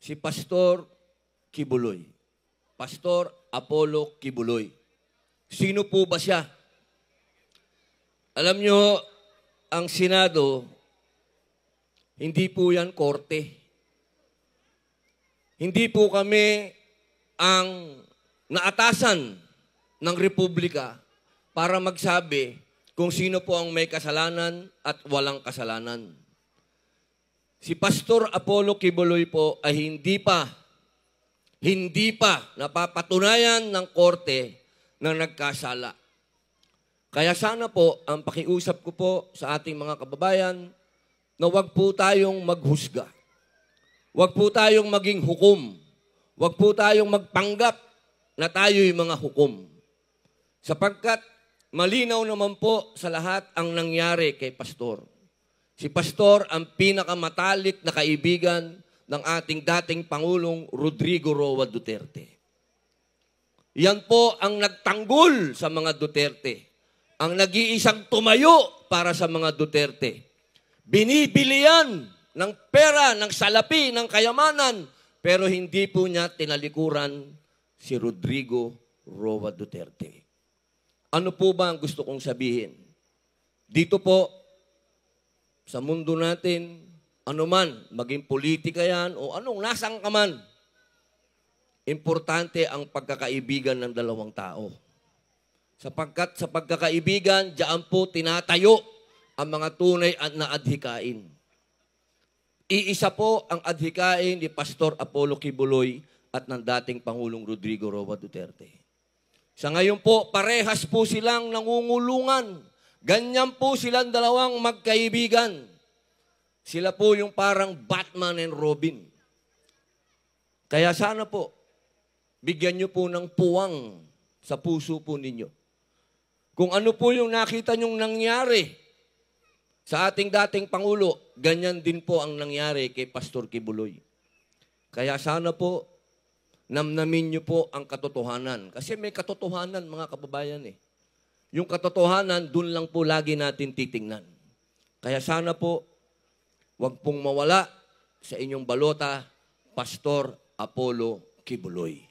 si Pastor Kibuloy. Pastor Apollo Kibuloy. Sino po ba siya? Alam nyo, ang Senado, hindi po yan korte. Hindi po kami ang naatasan ng Republika para magsabi kung sino po ang may kasalanan at walang kasalanan. Si Pastor Apollo Kibuloy po ay hindi pa napapatunayan ng korte na nagkasala. Kaya sana po, ang pakiusap ko po sa ating mga kababayan na huwag po tayong maghusga. Huwag po tayong maging hukom. Huwag po tayong magpanggap na tayo'y mga hukom. Sapagkat malinaw naman po sa lahat ang nangyari kay Pastor. Si Pastor ang pinakamatalik na kaibigan ng ating dating Pangulong Rodrigo Roa Duterte. Yan po ang nagtanggol sa mga Duterte. Ang nag-iisang tumayo para sa mga Duterte. Binibili yan ng pera, ng salapi, ng kayamanan, pero hindi po niya tinalikuran si Rodrigo Roa Duterte. Ano po ba ang gusto kong sabihin? Dito po, sa mundo natin, anuman, maging politika yan o anong nasang ka man, importante ang pagkakaibigan ng dalawang tao. Sapagkat sa pagkakaibigan, diyan po tinatayo ang mga tunay na adhikain. Iisa po ang adhikain ni Pastor Apollo Kibuloy at ng dating Pangulong Rodrigo Roa Duterte. Sa ngayon po, parehas po silang nangungulungan. Ganyan po silang dalawang magkaibigan. Sila po yung parang Batman and Robin. Kaya sana po, bigyan nyo po ng puwang sa puso po ninyo. Kung ano po yung nakita nyong nangyari sa ating dating Pangulo, ganyan din po ang nangyari kay Pastor Kibuloy. Kaya sana po, namnamin nyo po ang katotohanan. Kasi may katotohanan, mga kababayan eh. Yung katotohanan, dun lang po lagi natin titingnan. Kaya sana po, huwag pong mawala sa inyong balota, Pastor Apollo Kibuloy.